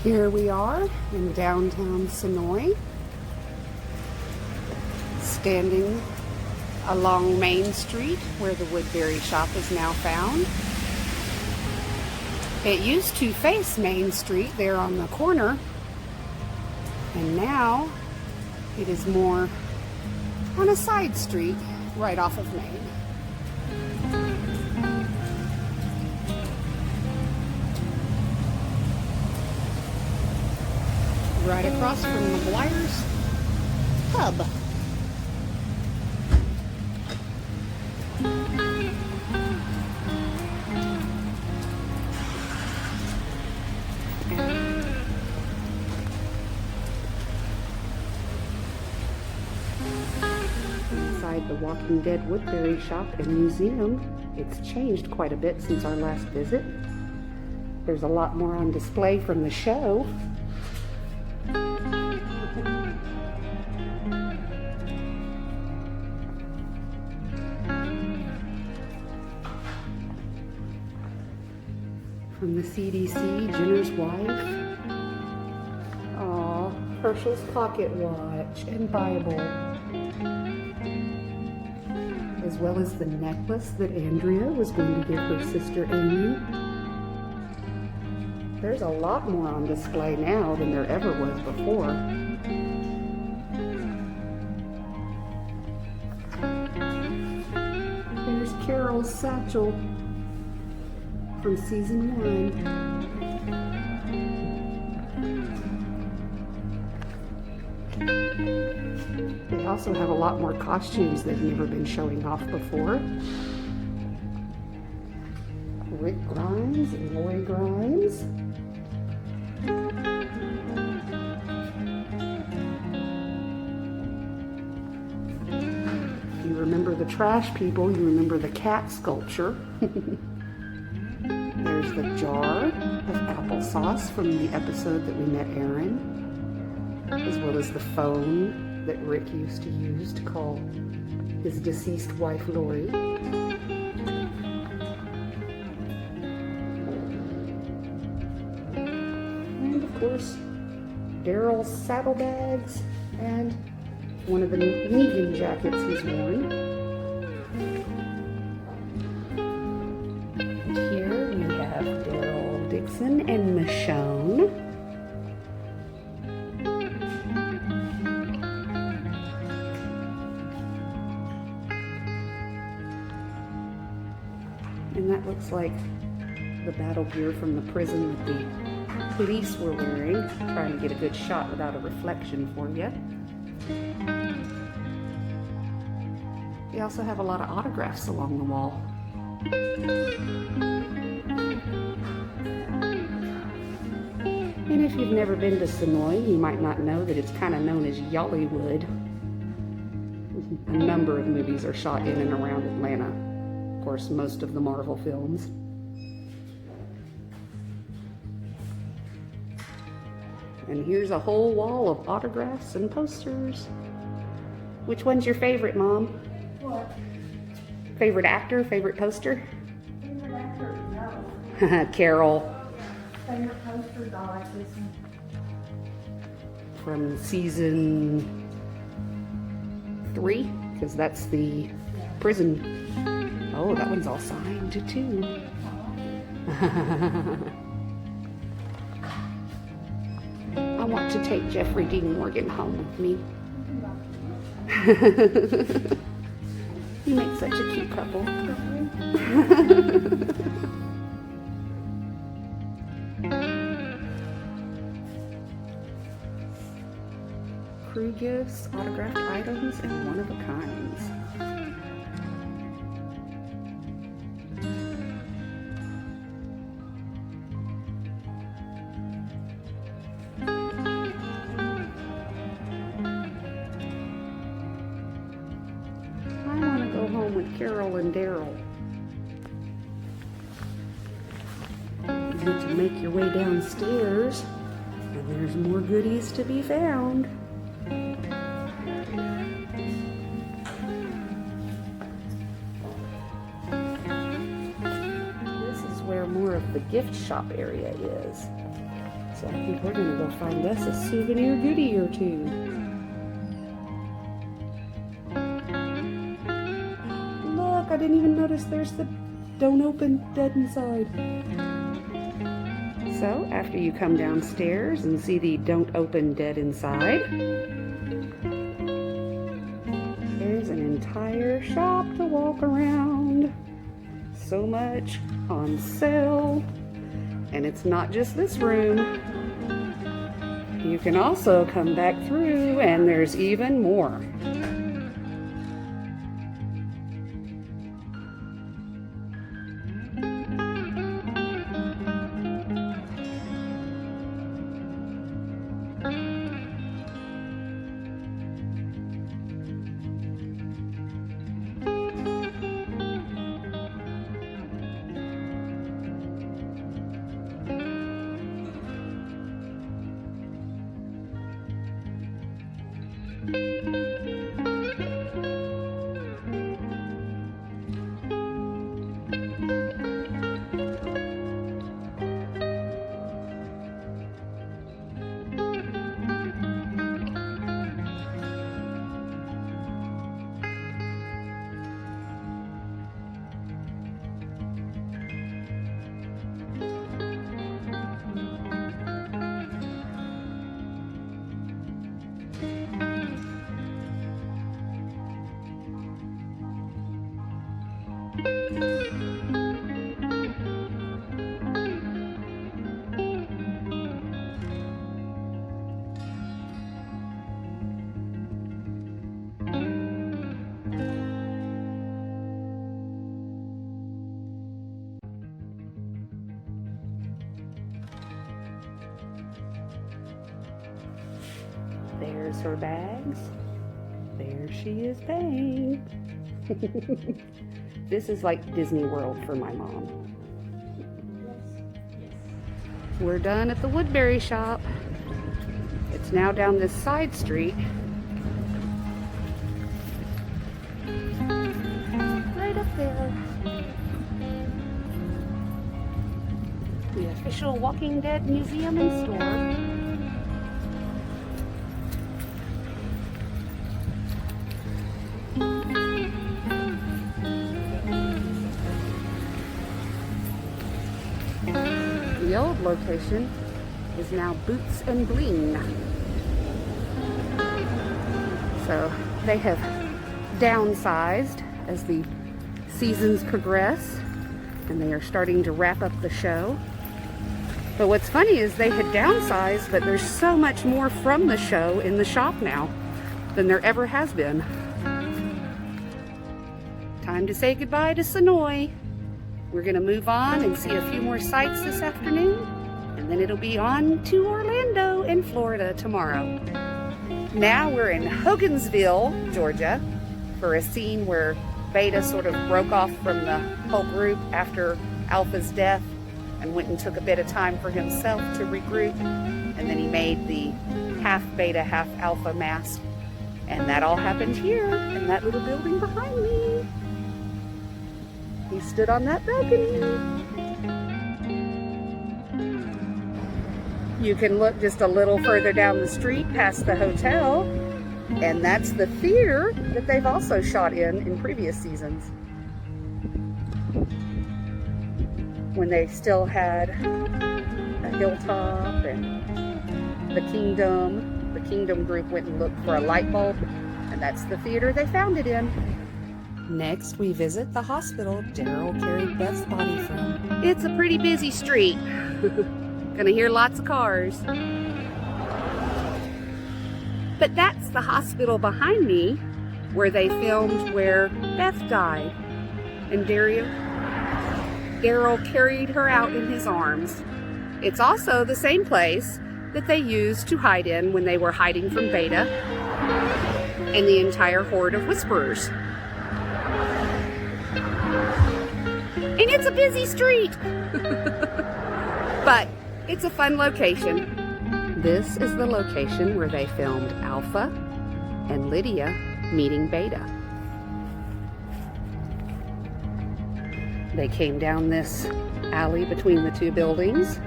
Here we are in downtown Senoia, standing along Main Street where the Woodbury shop is now found. It used to face Main Street there on the corner, and now it is more on a side street right off of Main. Right across from McGuire's Pub. Inside the Walking Dead Woodbury shop and museum, it's changed quite a bit since our last visit. There's a lot more on display from the show. From the CDC, Jenner's wife. Aw, Herschel's pocket watch and Bible. As well as the necklace that Andrea was going to give her sister Amy. There's a lot more on display now than there ever was before. There's Carol's satchel from season 1. They also have a lot more costumes they've never been showing off before. Rick Grimes and Lori Grimes. If you remember the trash people, you remember the cat sculpture. There's the jar of applesauce from the episode that we met Aaron, as well as the phone that Rick used to use to call his deceased wife, Lori. And of course, Daryl's saddlebags and one of the Negan jackets he's worn. Dixon and Michonne. And that looks like the battle gear from the prison that the police were wearing. Trying to get a good shot without a reflection for you. They also have a lot of autographs along the wall. And if you've never been to Senoia, you might not know that it's kind of known as Yollywood. A number of movies are shot in and around Atlanta. Of course, most of the Marvel films. And here's a whole wall of autographs and posters. Which one's your favorite, Mom? What? Favorite actor? Favorite poster? Favorite actor? No. Carol. Favorite posters? I like this one. From season 3, because that's the prison. Oh, that one's all signed too. I want to take Jeffrey Dean Morgan home with me. You make such a cute couple. Crew gifts, autographed items, and one-of-a-kinds. I want to go home with Carol and Daryl. You get to make your way downstairs, and there's more goodies to be found. This is where more of the gift shop area is. So I think we're gonna go find us a souvenir goodie or two. Look, I didn't even notice there's the don't open dead inside. So after you come downstairs and see the don't open dead inside, there's an entire shop to walk around. So much on sale. And it's not just this room. You can also come back through and there's even more. There's her bags. There she is paying. This is like Disney World for my mom. We're done at the Woodbury shop. It's now down this side street. Right up there. The official Walking Dead museum and store. The old location is now Boots and Bling. So they have downsized as the seasons progress, and they are starting to wrap up the show. But what's funny is they had downsized, but there's so much more from the show in the shop now than there ever has been. Time to say goodbye to Senoia. We're going to move on and see a few more sights this afternoon, and then it'll be on to Orlando in Florida tomorrow. Now we're in Hogansville, Georgia, for a scene where Beta sort of broke off from the whole group after Alpha's death and went and took a bit of time for himself to regroup, and then he made the half Beta, half Alpha mask, and that all happened here in that little building behind me. He stood on that balcony. You can look just a little further down the street past the hotel, and that's the theater that they've also shot in previous seasons. When they still had a hilltop and the Kingdom group went and looked for a light bulb, and that's the theater they found it in. Next, we visit the hospital Daryl carried Beth's body from. It's a pretty busy street. Gonna hear lots of cars. But that's the hospital behind me where they filmed where Beth died. And Daryl carried her out in his arms. It's also the same place that they used to hide in when they were hiding from Beta and the entire horde of Whisperers. And it's a busy street, but it's a fun location. This is the location where they filmed Alpha and Lydia meeting Beta. They came down this alley between the two buildings.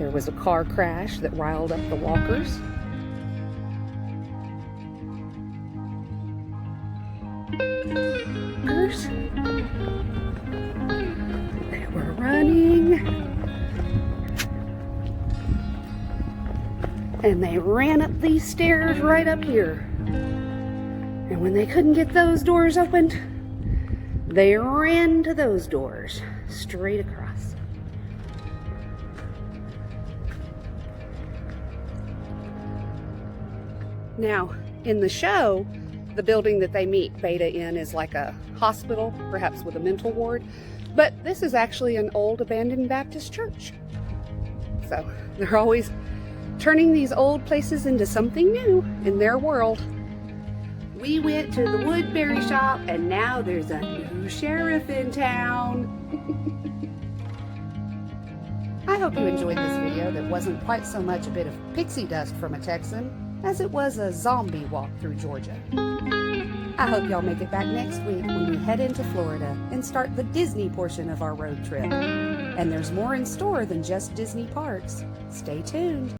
There was a car crash that riled up the walkers. They were running. And they ran up these stairs right up here. And when they couldn't get those doors opened, they ran to those doors straight across. Now, in the show, the building that they meet Beta in is like a hospital, perhaps with a mental ward. But this is actually an old abandoned Baptist church. So they're always turning these old places into something new in their world. We went to the Woodbury shop and now there's a new sheriff in town. I hope you enjoyed this video that wasn't quite so much a bit of pixie dust from a Texan as it was a zombie walk through Georgia. I hope y'all make it back next week when we head into Florida and start the Disney portion of our road trip. And there's more in store than just Disney parks. Stay tuned.